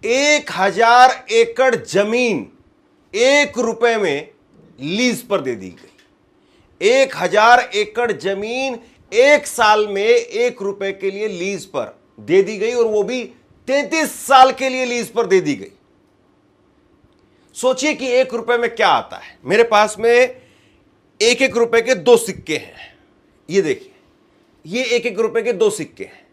1000 एकड़ जमीन 1 रुपए में लीज पर दे दी गई। 1000 एकड़ जमीन 1 साल में 1 रुपए के लिए लीज पर दे दी गई, और वो भी 33 साल के लिए लीज पर दे दी गई। सोचिए कि 1 रुपए में क्या आता है। मेरे पास में 1-1 रुपए के 2 सिक्के हैं। ये देखिए, ये 1-1 रुपए के 2 सिक्के हैं।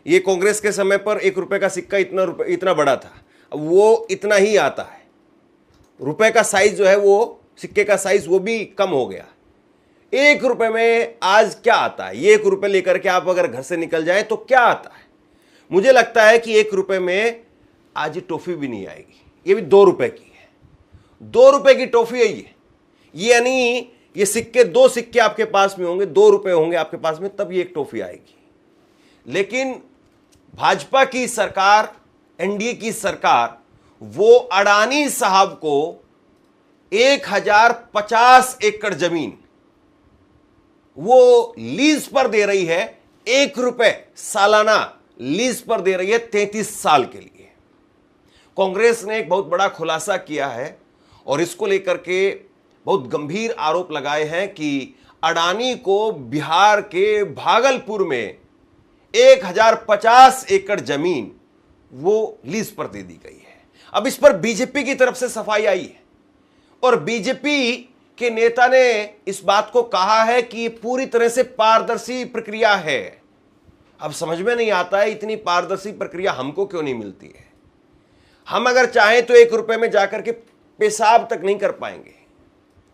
ये कांग्रेस के समय पर 1 रुपए का सिक्का इतना बड़ा था, अब वो इतना ही आता है। रुपए का साइज जो है, वो सिक्के का साइज वो भी कम हो गया। 1 रुपए में आज क्या आता है? ये 1 रुपए लेकर के आप अगर घर से निकल जाएं तो क्या आता है? मुझे लगता है कि 1 रुपए में आज टॉफी भी नहीं आएगी। ये भी 2 रुपए की है, 2 रुपए की टॉफी है ये यानी ये सिक्के, 2 सिक्के आपके पास में होंगे, 2 रुपए होंगे आपके पास में, तब ये एक टॉफी आएगी। लेकिन भाजपा की सरकार, एनडीए की सरकार, वो अडानी साहब को 1050 एकड़ जमीन वो लीज पर दे रही है। 1 रुपए सालाना लीज पर दे रही है 33 साल के लिए। कांग्रेस ने एक बहुत बड़ा खुलासा किया है और इसको लेकर के बहुत गंभीर आरोप लगाए हैं कि अडानी को बिहार के भागलपुर में 1050 एकड़ जमीन वो लीज पर दे दी गई है। अब इस पर बीजेपी की तरफ से सफाई आई है और बीजेपी के नेता ने इस बात को कहा है कि पूरी तरह से पारदर्शी प्रक्रिया है। अब समझ में नहीं आता है, इतनी पारदर्शी प्रक्रिया हमको क्यों नहीं मिलती है? हम अगर चाहें तो 1 रुपए में जाकर के पेशाब तक नहीं कर पाएंगे।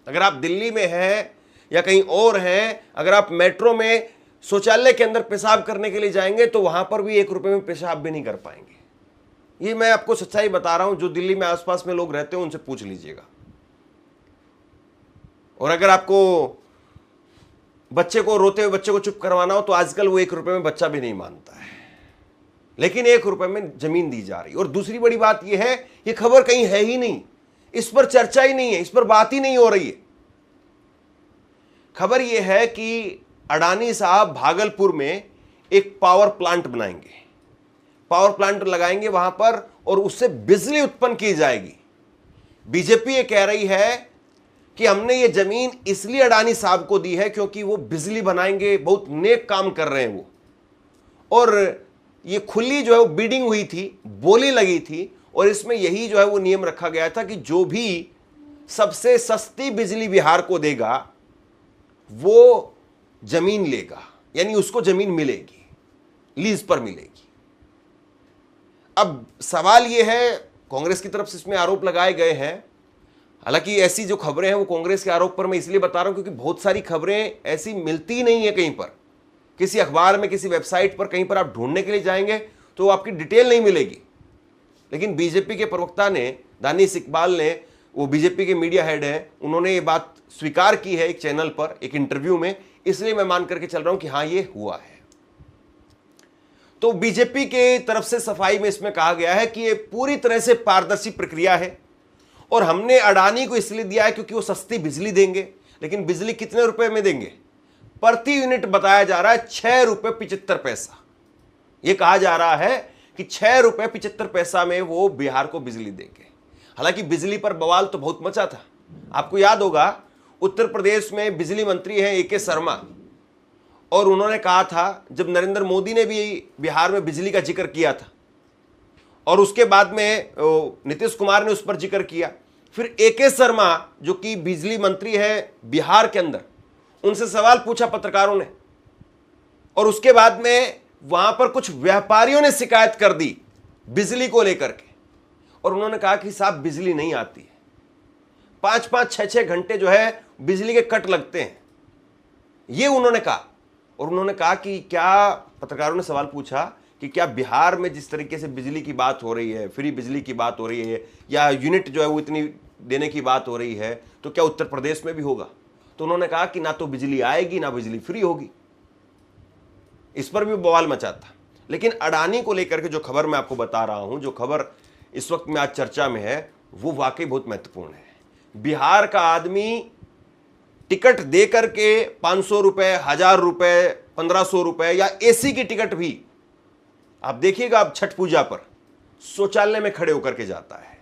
अगर आप दिल्ली में हैं या कहीं और हैं, अगर आप मेट्रो में शौचालय के अंदर पेशाब करने के लिए जाएंगे तो वहां पर भी 1 रुपए में पेशाब भी नहीं कर पाएंगे। ये मैं आपको सच्चाई बता रहा हूं, जो दिल्ली में आसपास में लोग रहते हैं उनसे पूछ लीजिएगा। और अगर आपको बच्चे को, रोते हुए बच्चे को चुप करवाना हो तो आजकल वो 1 रुपए में बच्चा भी नहीं मानता है, लेकिन 1 रुपए में जमीन दी जा रही। और दूसरी बड़ी बात यह है, ये खबर कहीं है ही नहीं, इस पर चर्चा ही नहीं है, इस पर बात ही नहीं हो रही है। खबर यह है कि अडानी साहब भागलपुर में एक पावर प्लांट बनाएंगे, पावर प्लांट लगाएंगे वहां पर और उससे बिजली उत्पन्न की जाएगी। बीजेपी ये कह रही है कि हमने ये जमीन इसलिए अडानी साहब को दी है क्योंकि वो बिजली बनाएंगे, बहुत नेक काम कर रहे हैं वो। और ये खुली जो है वो बीडिंग हुई थी, बोली लगी थी, और इसमें यही जो है वो नियम रखा गया था कि जो भी सबसे सस्ती बिजली बिहार को देगा वो जमीन लेगा, यानी उसको जमीन मिलेगी, लीज पर मिलेगी। अब सवाल यह है, कांग्रेस की तरफ से इसमें आरोप लगाए गए हैं। हालांकि ऐसी जो खबरें हैं वो कांग्रेस के आरोप पर मैं इसलिए बता रहा हूं क्योंकि बहुत सारी खबरें ऐसी मिलती नहीं है कहीं पर, किसी अखबार में, किसी वेबसाइट पर, कहीं पर आप ढूंढने के लिए जाएंगे तो आपकी डिटेल नहीं मिलेगी। लेकिन बीजेपी के प्रवक्ता ने, दानिश इकबाल ने, वो बीजेपी के मीडिया हेड है, उन्होंने ये बात स्वीकार की है एक चैनल पर, एक इंटरव्यू में, इसलिए मैं मान करके चल रहा हूं कि हां ये हुआ है। तो बीजेपी के तरफ से सफाई में इसमें कहा गया है कि ये पूरी तरह से पारदर्शी प्रक्रिया है और हमने अडानी को इसलिए दिया है क्योंकि वो सस्ती बिजली देंगे। लेकिन बिजली कितने रुपए में देंगे? प्रति यूनिट बताया जा रहा है 6 रुपए 75 पैसा। यह कहा जा रहा है कि 6 रुपए 75 पैसा में वो बिहार को बिजली देंगे। हालांकि बिजली पर बवाल तो बहुत मचा था। आपको याद होगा, उत्तर प्रदेश में बिजली मंत्री हैं AK शर्मा, और उन्होंने कहा था, जब नरेंद्र मोदी ने भी बिहार में बिजली का जिक्र किया था और उसके बाद में नीतीश कुमार ने उस पर जिक्र किया, फिर AK शर्मा जो कि बिजली मंत्री है बिहार के अंदर, उनसे सवाल पूछा पत्रकारों ने, और उसके बाद में वहां पर कुछ व्यापारियों ने शिकायत कर दी बिजली को लेकर के, और उन्होंने कहा कि साहब बिजली नहीं आती है, 5-5, 6-6 घंटे जो है बिजली के कट लगते हैं, ये उन्होंने कहा। और उन्होंने कहा कि क्या, पत्रकारों ने सवाल पूछा कि क्या बिहार में जिस तरीके से बिजली की बात हो रही है, फ्री बिजली की बात हो रही है, या यूनिट जो है वो इतनी देने की बात हो रही है, तो क्या उत्तर प्रदेश में भी होगा? तो उन्होंने कहा कि ना तो बिजली आएगी ना बिजली फ्री होगी। इस पर भी बवाल मचा था। लेकिन अडानी को लेकर के जो खबर मैं आपको बता रहा हूं, जो खबर इस वक्त में आज चर्चा में है, वो वाकई बहुत महत्वपूर्ण है। बिहार का आदमी टिकट दे करके 500 रुपए, 1000 रुपए, 1500 रुपए, या AC की टिकट भी आप देखिएगा, आप छठ पूजा पर शौचालय में खड़े होकर के जाता है।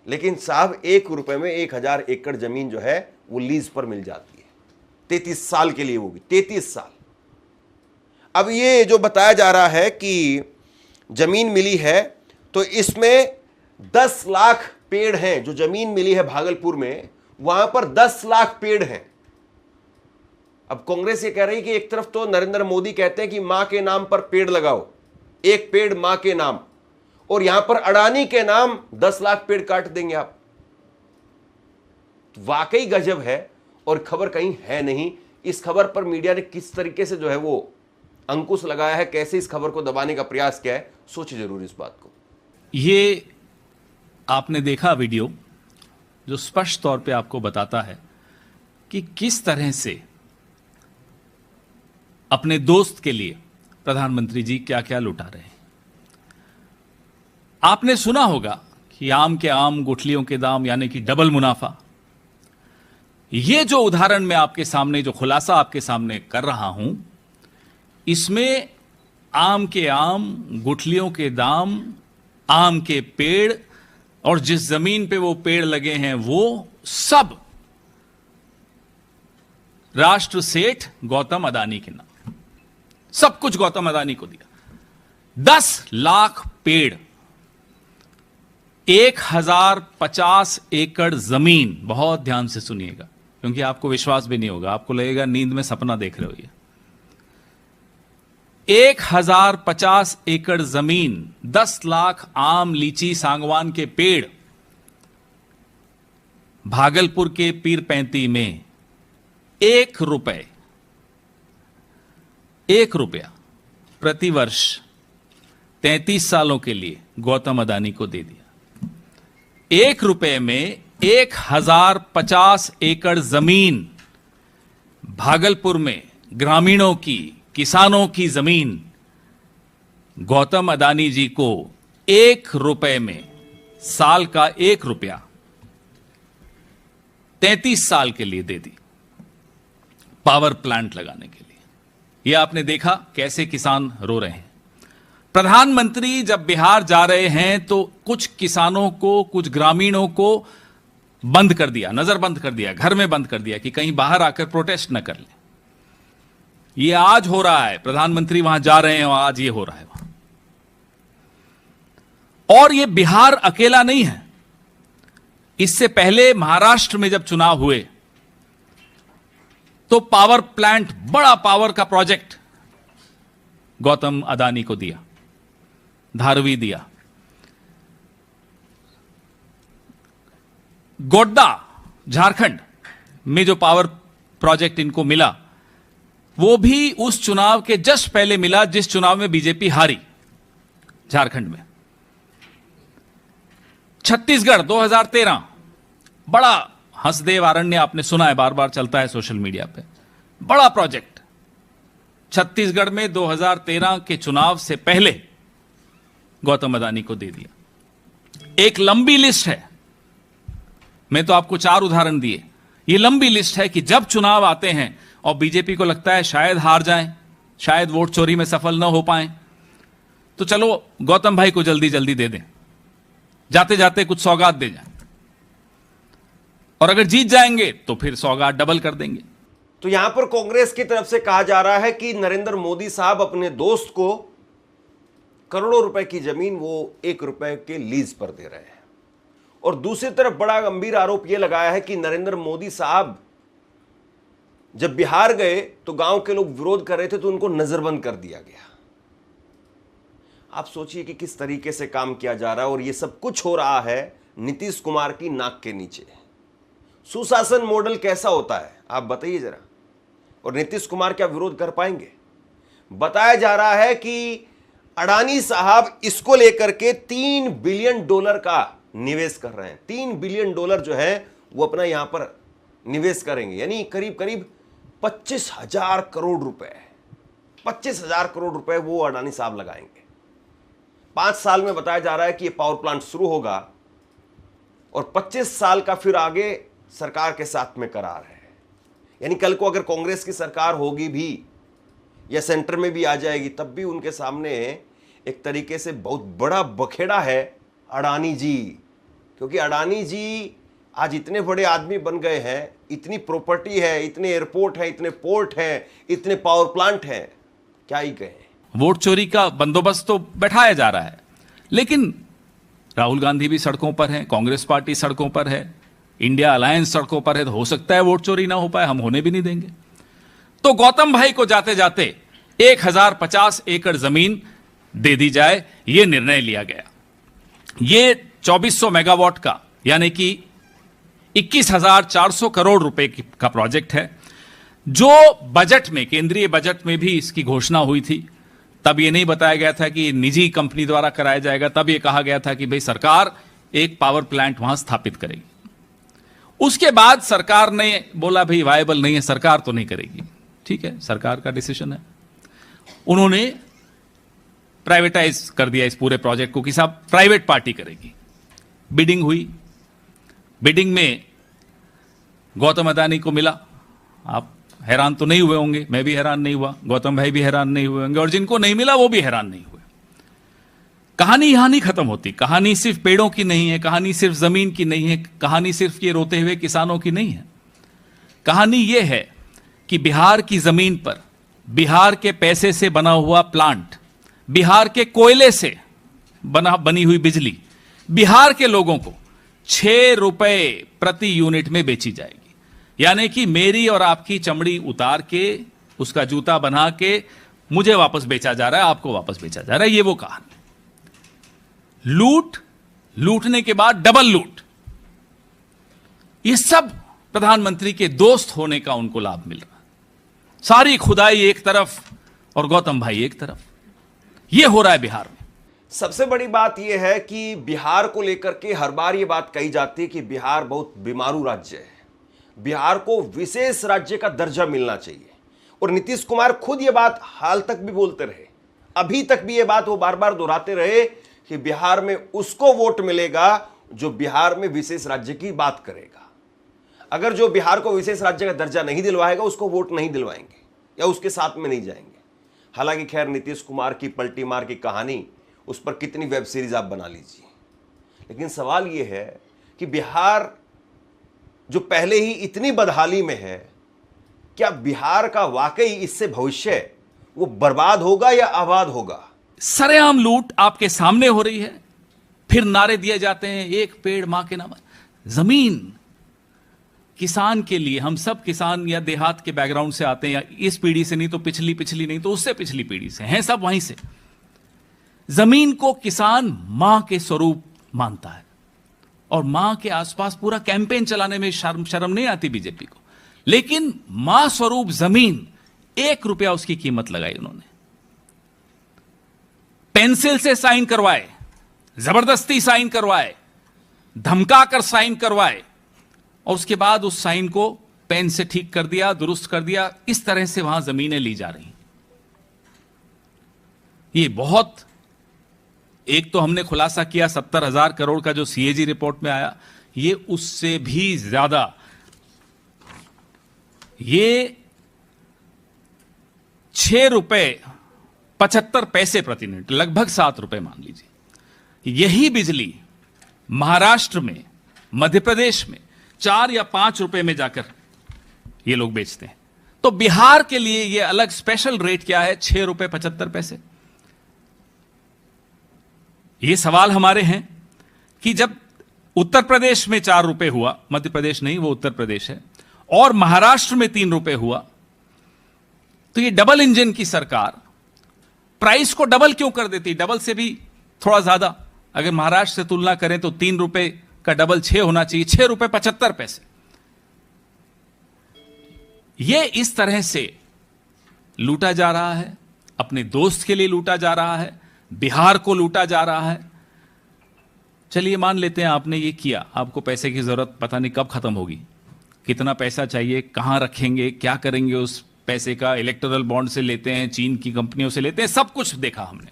लेकिन साहब 1 रुपए में 1000 एकड़ जमीन जो है वो लीज पर मिल जाती है, 33 साल के लिए, वो भी 33 साल। अब ये जो बताया जा रहा है कि जमीन मिली है, तो इसमें 10 लाख पेड़ हैं। जो जमीन मिली है भागलपुर में, वहां पर 10 लाख पेड़ हैं। अब कांग्रेस ये कह रही है कि एक तरफ तो नरेंद्र मोदी कहते हैं कि मां के नाम पर पेड़ लगाओ, एक पेड़ मां के नाम, और यहां पर अडानी के नाम 10 लाख पेड़ काट देंगे आप। वाकई गजब है, और खबर कहीं है नहीं। इस खबर पर मीडिया ने किस तरीके से जो है वो अंकुश लगाया है, कैसे इस खबर को दबाने का प्रयास किया है, सोचिए जरूर इस बात को। ये आपने देखा वीडियो जो स्पष्ट तौर पे आपको बताता है कि किस तरह से अपने दोस्त के लिए प्रधानमंत्री जी क्या क्या लुटा रहे हैं। आपने सुना होगा कि आम के आम गुठलियों के दाम, यानी कि डबल मुनाफा। ये जो उदाहरण मैं आपके सामने, जो खुलासा आपके सामने कर रहा हूं, इसमें आम के आम गुठलियों के दाम, आम के पेड़ और जिस जमीन पे वो पेड़ लगे हैं वो सब राष्ट्र सेठ गौतम अडानी के नाम, सब कुछ गौतम अडानी को दिया। 10 लाख पेड़, 1050 एकड़ जमीन। बहुत ध्यान से सुनिएगा, क्योंकि आपको विश्वास भी नहीं होगा, आपको लगेगा नींद में सपना देख रहे हो। ये 1050 एकड़ जमीन, 10 लाख आम, लीची, सांगवान के पेड़, भागलपुर के पीर पैंती में 1 रुपया प्रति वर्ष 33 सालों के लिए गौतम अडानी को दे दिया। 1 रुपए में 1050 एकड़ जमीन, भागलपुर में ग्रामीणों की, किसानों की जमीन गौतम अडानी जी को 1 रुपए में, साल का 1 रुपया 33 साल के लिए दे दी, पावर प्लांट लगाने के लिए। यह आपने देखा कैसे किसान रो रहे हैं। प्रधानमंत्री जब बिहार जा रहे हैं तो कुछ किसानों को, कुछ ग्रामीणों को बंद कर दिया, नजरबंद कर दिया, घर में बंद कर दिया कि कहीं बाहर आकर प्रोटेस्ट न कर ले। ये आज हो रहा है, प्रधानमंत्री वहां जा रहे हैं और आज ये हो रहा है वहां। और ये बिहार अकेला नहीं है। इससे पहले महाराष्ट्र में जब चुनाव हुए तो पावर प्लांट, बड़ा पावर का प्रोजेक्ट गौतम अडानी को दिया, धारवी दिया। गोड्डा, झारखंड में जो पावर प्रोजेक्ट इनको मिला, वो भी उस चुनाव के जस्ट पहले मिला जिस चुनाव में बीजेपी हारी झारखंड में। छत्तीसगढ़ 2013, बड़ा हंसदेव अरण्य, आपने सुना है, बार बार चलता है सोशल मीडिया पे, बड़ा प्रोजेक्ट छत्तीसगढ़ में 2013 के चुनाव से पहले गौतम अडानी को दे दिया। एक लंबी लिस्ट है, मैं तो आपको 4 उदाहरण दिए। ये लंबी लिस्ट है कि जब चुनाव आते हैं और बीजेपी को लगता है शायद हार जाएं, शायद वोट चोरी में सफल न हो पाएं, तो चलो गौतम भाई को जल्दी जल्दी दे दें, जाते जाते कुछ सौगात दे जाएं, और अगर जीत जाएंगे तो फिर सौगात डबल कर देंगे। तो यहां पर कांग्रेस की तरफ से कहा जा रहा है कि नरेंद्र मोदी साहब अपने दोस्त को करोड़ों रुपए की जमीन वो 1 रुपए के लीज पर दे रहे हैं। और दूसरी तरफ बड़ा गंभीर आरोप यह लगाया है कि नरेंद्र मोदी साहब जब बिहार गए तो गांव के लोग विरोध कर रहे थे तो उनको नजरबंद कर दिया गया। आप सोचिए कि किस तरीके से काम किया जा रहा है, और यह सब कुछ हो रहा है नीतीश कुमार की नाक के नीचे। सुशासन मॉडल कैसा होता है आप बताइए जरा, और नीतीश कुमार क्या विरोध कर पाएंगे? बताया जा रहा है कि अडानी साहब इसको लेकर के $3 बिलियन का निवेश कर रहे हैं। $3 बिलियन जो है वो अपना यहां पर निवेश करेंगे, यानी करीब करीब 25,000 करोड़ रुपए, 25,000 करोड़ रुपए वो अडानी साहब लगाएंगे। 5 साल में बताया जा रहा है कि ये पावर प्लांट शुरू होगा, और 25 साल का फिर आगे सरकार के साथ में करार है। यानी कल को अगर कांग्रेस की सरकार होगी भी या सेंटर में भी आ जाएगी, तब भी उनके सामने एक तरीके से बहुत बड़ा बखेड़ा है अडानी जी, क्योंकि अडानी जी आज इतने बड़े आदमी बन गए हैं, इतनी प्रॉपर्टी है, इतने एयरपोर्ट हैं, इतने पोर्ट हैं, इतने पावर प्लांट हैं, क्या ही कहें। वोट चोरी का बंदोबस्त तो बैठाया जा रहा है, लेकिन राहुल गांधी भी सड़कों पर हैं, कांग्रेस पार्टी सड़कों पर है, इंडिया अलायंस सड़कों पर है, तो हो सकता है वोट चोरी ना हो पाए, हम होने भी नहीं देंगे। तो गौतम भाई को जाते जाते 1050 एकड़ जमीन दे दी जाए, यह निर्णय लिया गया। यह 2400 मेगावाट का यानी कि 21,400 करोड़ रुपए का प्रोजेक्ट है, जो बजट में, केंद्रीय बजट में भी इसकी घोषणा हुई थी। तब यह नहीं बताया गया था कि निजी कंपनी द्वारा कराया जाएगा, तब यह कहा गया था कि भाई सरकार एक पावर प्लांट वहां स्थापित करेगी। उसके बाद सरकार ने बोला भाई वायबल नहीं है, सरकार तो नहीं करेगी। ठीक है, सरकार का डिसीजन है। उन्होंने प्राइवेटाइज कर दिया इस पूरे प्रोजेक्ट को कि साहब प्राइवेट पार्टी करेगी। बिडिंग हुई, बिडिंग में गौतम अडानी को मिला। आप हैरान तो नहीं हुए होंगे, मैं भी हैरान नहीं हुआ, गौतम भाई भी हैरान नहीं हुए होंगे, और जिनको नहीं मिला वो भी हैरान नहीं हुए। कहानी यहां नहीं खत्म होती। कहानी सिर्फ पेड़ों की नहीं है, कहानी सिर्फ जमीन की नहीं है, कहानी सिर्फ ये रोते हुए किसानों की नहीं है। कहानी ये है कि बिहार की जमीन पर बिहार के पैसे से बना हुआ प्लांट, बिहार के कोयले से बनी हुई बिजली बिहार के लोगों को 6 रुपए प्रति यूनिट में बेची जाएगी। यानी कि मेरी और आपकी चमड़ी उतार के, उसका जूता बना के मुझे वापस बेचा जा रहा है, आपको वापस बेचा जा रहा है। ये वो कहानी। लूट, लूटने के बाद डबल लूट, ये सब प्रधानमंत्री के दोस्त होने का उनको लाभ मिल रहा है। सारी खुदाई एक तरफ और गौतम भाई एक तरफ, ये हो रहा है बिहार में। सबसे बड़ी बात यह है कि बिहार को लेकर के हर बार यह बात कही जाती है कि बिहार बहुत बीमारू राज्य है, बिहार को विशेष राज्य का दर्जा मिलना चाहिए। और नीतीश कुमार खुद यह बात हाल तक भी बोलते रहे, अभी तक भी यह बात वो बार बार दोहराते रहे कि बिहार में उसको वोट मिलेगा जो बिहार में विशेष राज्य की बात करेगा। अगर जो बिहार को विशेष राज्य का दर्जा नहीं दिलवाएगा उसको वोट नहीं दिलवाएंगे या उसके साथ में नहीं जाएंगे। हालांकि खैर नीतीश कुमार की पलटी मार की कहानी, उस पर कितनी वेब सीरीज आप बना लीजिए, लेकिन सवाल यह है कि बिहार जो पहले ही इतनी बदहाली में है, क्या बिहार का वाकई इससे भविष्य वो बर्बाद होगा या आबाद होगा? सरेआम लूट आपके सामने हो रही है, फिर नारे दिए जाते हैं एक पेड़ मां के नाम। जमीन किसान के लिए, हम सब किसान या देहात के बैकग्राउंड से आते हैं, या इस पीढ़ी से नहीं तो पिछली नहीं तो उससे पिछली पीढ़ी से हैं, सब वहीं से। जमीन को किसान मां के स्वरूप मानता है, और मां के आसपास पूरा कैंपेन चलाने में शर्म नहीं आती बीजेपी को। लेकिन मां स्वरूप जमीन, 1 रुपया उसकी कीमत लगाई उन्होंने, पेंसिल से साइन करवाए, जबरदस्ती साइन करवाए, धमकाकर साइन करवाए, और उसके बाद उस साइन को पेन से ठीक कर दिया, दुरुस्त कर दिया। इस तरह से वहां जमीनें ली जा रही। ये बहुत, एक तो हमने खुलासा किया 70,000 करोड़ का जो सीएजी रिपोर्ट में आया, ये उससे भी ज्यादा, ये 6 रुपए 75 पैसे प्रति यूनिट, लगभग 7 रुपए मान लीजिए। यही बिजली महाराष्ट्र में, मध्य प्रदेश में 4 या 5 रुपए में जाकर ये लोग बेचते हैं। तो बिहार के लिए ये अलग स्पेशल रेट क्या है? 6 रुपए 75 पैसे। ये सवाल हमारे हैं कि जब उत्तर प्रदेश में 4 रुपए हुआ, मध्य प्रदेश नहीं वो उत्तर प्रदेश है, और महाराष्ट्र में 3 रुपए हुआ, तो ये डबल इंजन की सरकार प्राइस को डबल क्यों कर देती? डबल से भी थोड़ा ज्यादा, अगर महाराष्ट्र से तुलना करें तो 3 रुपए का डबल 6 होना चाहिए, 6 रुपए 75 पैसे। ये इस तरह से लूटा जा रहा है, अपने दोस्त के लिए लूटा जा रहा है, बिहार को लूटा जा रहा है। चलिए मान लेते हैं आपने ये किया, आपको पैसे की जरूरत पता नहीं कब खत्म होगी, कितना पैसा चाहिए, कहां रखेंगे, क्या करेंगे उस पैसे का, इलेक्टोरल बॉन्ड से लेते हैं, चीन की कंपनियों से लेते हैं, सब कुछ देखा हमने।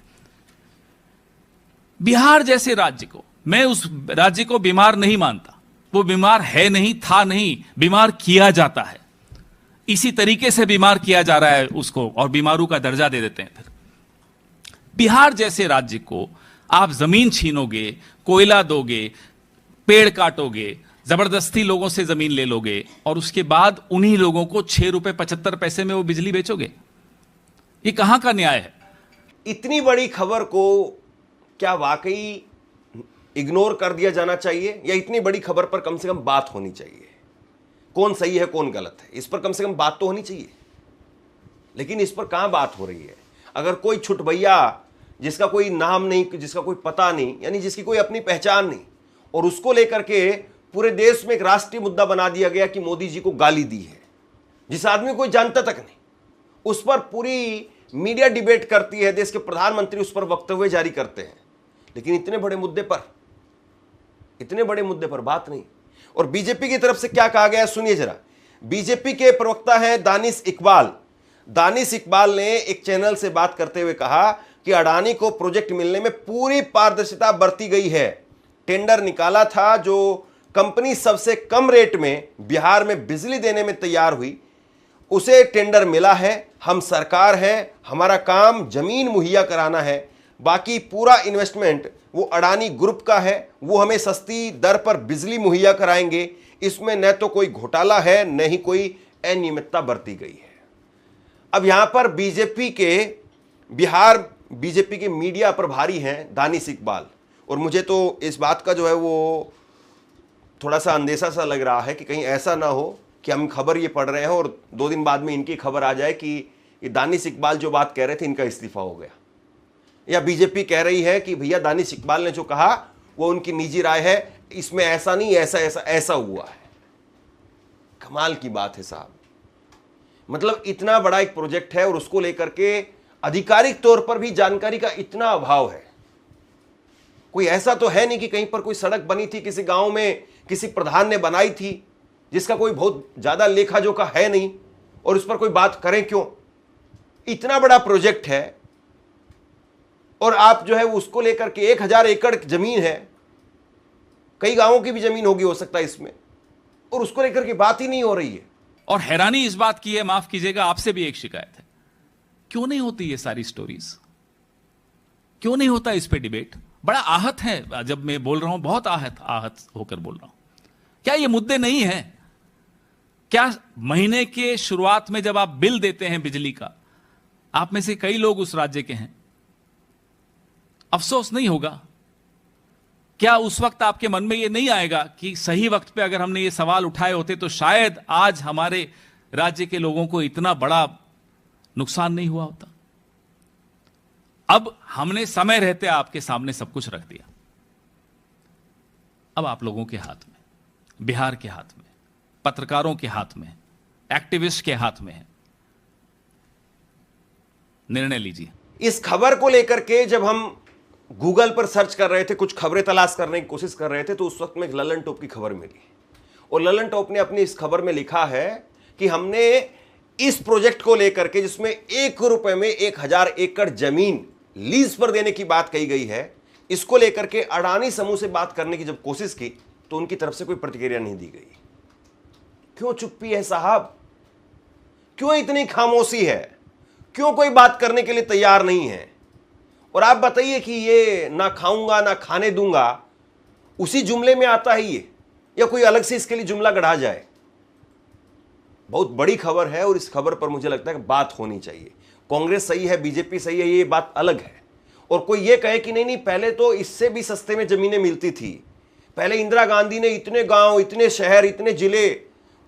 बिहार जैसे राज्य को, मैं उस राज्य को बीमार नहीं मानता, वो बीमार है नहीं, था नहीं, बीमार किया जाता है। इसी तरीके से बीमार किया जा रहा है उसको, और बीमारू का दर्जा दे देते हैं। फिर बिहार जैसे राज्य को आप जमीन छीनोगे, कोयला दोगे, पेड़ काटोगे, जबरदस्ती लोगों से जमीन ले लोगे और उसके बाद उन्हीं लोगों को 6 रुपए 75 पैसे में वो बिजली बेचोगे। ये कहां का न्याय है? इतनी बड़ी खबर को क्या वाकई इग्नोर कर दिया जाना चाहिए, या इतनी बड़ी खबर पर कम से कम बात होनी चाहिए? कौन सही है कौन गलत है, इस पर कम से कम बात तो होनी चाहिए। लेकिन इस पर कहां बात हो रही है? अगर कोई छुट भैया जिसका कोई नाम नहीं, जिसका कोई पता नहीं, यानी जिसकी कोई अपनी पहचान नहीं, और उसको लेकर के पूरे देश में एक राष्ट्रीय मुद्दा बना दिया गया कि मोदी जी को गाली दी है, जिस आदमी को कोई जानता तक नहीं, उस पर पूरी मीडिया डिबेट करती है, देश के प्रधानमंत्री उस पर वक्तव्य जारी करते हैं, लेकिन इतने बड़े मुद्दे पर बात नहीं। और बीजेपी की तरफ से क्या कहा गया सुनिए जरा। बीजेपी के प्रवक्ता हैं दानिश इकबाल ने एक चैनल से बात करते हुए कहा कि अडानी को प्रोजेक्ट मिलने में पूरी पारदर्शिता बरती गई है। टेंडर निकाला था, जो कंपनी सबसे कम रेट में बिहार में बिजली देने में तैयार हुई, उसे टेंडर मिला है। हम सरकार है, हमारा काम जमीन मुहैया कराना है, बाकी पूरा इन्वेस्टमेंट वो अडानी ग्रुप का है, वो हमें सस्ती दर पर बिजली मुहैया कराएंगे। इसमें न तो कोई घोटाला है, न ही कोई अनियमितता बरती गई है। अब यहां पर बिहार बीजेपी के मीडिया प्रभारी हैं दानिश इकबाल, और मुझे तो इस बात का जो है वो थोड़ा सा अंदेशा सा लग रहा है कि कहीं ऐसा ना हो कि हम खबर ये पढ़ रहे हैं और 2 दिन बाद में इनकी खबर आ जाए कि ये दानिश इकबाल जो बात कह रहे थे इनका इस्तीफा हो गया, या बीजेपी कह रही है कि भैया दानिश इकबाल ने जो कहा वो उनकी निजी राय है, इसमें ऐसा नहीं, ऐसा हुआ है। कमाल की बात है साहब। मतलब इतना बड़ा एक प्रोजेक्ट है और उसको लेकर के आधिकारिक तौर पर भी जानकारी का इतना अभाव है। कोई ऐसा तो है नहीं कि कहीं पर कोई सड़क बनी थी किसी गांव में, किसी प्रधान ने बनाई थी, जिसका कोई बहुत ज्यादा लेखा जोखा है नहीं, और उस पर कोई बात करें क्यों? इतना बड़ा प्रोजेक्ट है और आप जो है उसको लेकर के 1000 एकड़ जमीन है, कई गांवों की भी जमीन होगी हो सकता है इसमें, और उसको लेकर के बात ही नहीं हो रही है। और हैरानी इस बात की है, माफ कीजिएगा, आपसे भी एक शिकायत है, क्यों नहीं होती ये सारी स्टोरीज? क्यों नहीं होता इस पे डिबेट? बड़ा आहत है जब मैं बोल रहा हूं, बहुत आहत होकर बोल रहा हूं। क्या ये मुद्दे नहीं है? क्या महीने के शुरुआत में जब आप बिल देते हैं बिजली का, आप में से कई लोग उस राज्य के हैं, अफसोस नहीं होगा? क्या उस वक्त आपके मन में यह नहीं आएगा कि सही वक्त पे अगर हमने ये सवाल उठाए होते तो शायद आज हमारे राज्य के लोगों को इतना बड़ा नुकसान नहीं हुआ होता? अब हमने समय रहते आपके सामने सब कुछ रख दिया। अब आप लोगों के हाथ में, बिहार के हाथ में, पत्रकारों के हाथ में, एक्टिविस्ट के हाथ में है, निर्णय लीजिए। इस खबर को लेकर के जब हम गूगल पर सर्च कर रहे थे, कुछ खबरें तलाश करने की कोशिश कर रहे थे, तो उस वक्त में एक ललन टॉप की खबर मिली, और ललन टॉप ने अपनी इस खबर में लिखा है कि हमने इस प्रोजेक्ट को लेकर के, जिसमें 1 रुपए में 1000 एकड़ जमीन लीज पर देने की बात कही गई है, इसको लेकर के अडानी समूह से बात करने की जब कोशिश की तो उनकी तरफ से कोई प्रतिक्रिया नहीं दी गई। क्यों चुप्पी है साहब? क्यों इतनी खामोशी है? क्यों कोई बात करने के लिए तैयार नहीं है? और आप बताइए कि ये ना खाऊंगा ना खाने दूंगा उसी जुमले में आता है ये, या कोई अलग से इसके लिए जुमला गढ़ा जाए? बहुत बड़ी खबर है और इस खबर पर मुझे लगता है कि बात होनी चाहिए। कांग्रेस सही है, बीजेपी सही है, ये बात अलग है। और कोई ये कहे कि नहीं पहले तो इससे भी सस्ते में जमीनें मिलती थी, पहले इंदिरा गांधी ने इतने गांव, इतने शहर, इतने जिले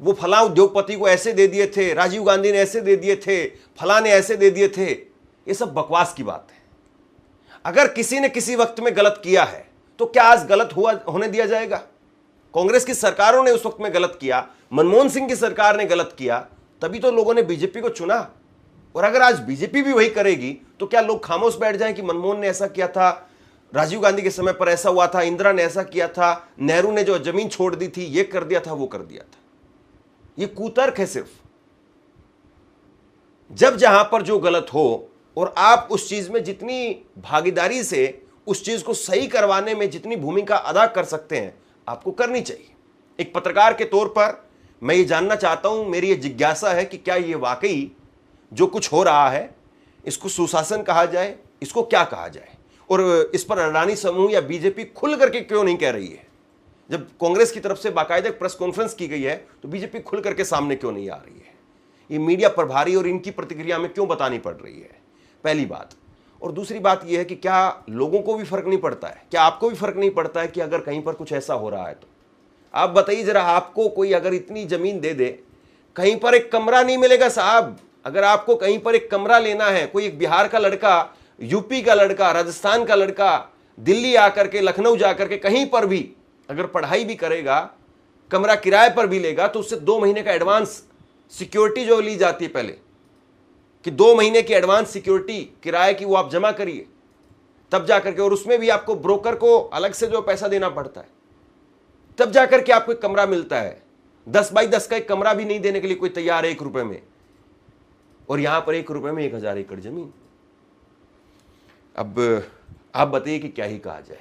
वो फलां उद्योगपति को ऐसे दे दिए थे, राजीव गांधी ने ऐसे दे दिए थे, फलां ने ऐसे दे दिए थे। ये सब बकवास की बात है। अगर किसी ने किसी वक्त में गलत किया है तो क्या आज गलत होने दिया जाएगा? कांग्रेस की सरकारों ने उस वक्त में गलत किया, मनमोहन सिंह की सरकार ने गलत किया, तभी तो लोगों ने बीजेपी को चुना। और अगर आज बीजेपी भी वही करेगी तो क्या लोग खामोश बैठ जाएं कि मनमोहन ने ऐसा किया था, राजीव गांधी के समय पर ऐसा हुआ था, इंदिरा ने ऐसा किया था, नेहरू ने जो जमीन छोड़ दी थी ये कर दिया था, वो कर दिया था? ये कुतर्क है सिर्फ। जब जहां पर जो गलत हो और आप उस चीज में जितनी भागीदारी से उस चीज को सही करवाने में जितनी भूमिका अदा कर सकते हैं आपको करनी चाहिए। एक पत्रकार के तौर पर मैं ये जानना चाहता हूं, मेरी ये जिज्ञासा है कि क्या ये वाकई जो कुछ हो रहा है इसको सुशासन कहा जाए, इसको क्या कहा जाए? और इस पर अडानी समूह या बीजेपी खुल करके क्यों नहीं कह रही है? जब कांग्रेस की तरफ से बाकायदा प्रेस कॉन्फ्रेंस की गई है तो बीजेपी खुल करके सामने क्यों नहीं आ रही है? ये मीडिया प्रभारी और इनकी प्रतिक्रिया में क्यों बतानी पड़ रही है? पहली बात। और दूसरी बात यह है कि क्या लोगों को भी फर्क नहीं पड़ता है? क्या आपको भी फर्क नहीं पड़ता है कि अगर कहीं पर कुछ ऐसा हो रहा है तो आप बताइए जरा, आपको कोई अगर इतनी जमीन दे दे, कहीं पर एक कमरा नहीं मिलेगा साहब। अगर आपको कहीं पर एक कमरा लेना है, कोई एक बिहार का लड़का, यूपी का लड़का, राजस्थान का लड़का दिल्ली आकर के, लखनऊ जाकर के कहीं पर भी अगर पढ़ाई भी करेगा, कमरा किराए पर भी लेगा, तो उससे 2 महीने का एडवांस सिक्योरिटी जो ली जाती है पहले, कि 2 महीने की एडवांस सिक्योरिटी किराए की वो आप जमा करिए, तब जाकर के, और उसमें भी आपको ब्रोकर को अलग से जो पैसा देना पड़ता है, तब जाकर के आपको एक कमरा मिलता है। 10 बाई 10 का एक कमरा भी नहीं देने के लिए कोई तैयार है 1 रुपए में, और यहां पर 1 रुपए में 1000 एकड़ जमीन। अब आप बताइए कि क्या ही कहा जाए।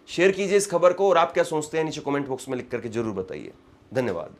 शेयर कीजिए इस खबर को, और आप क्या सोचते हैं नीचे कमेंट बॉक्स में लिख करके जरूर बताइए। धन्यवाद।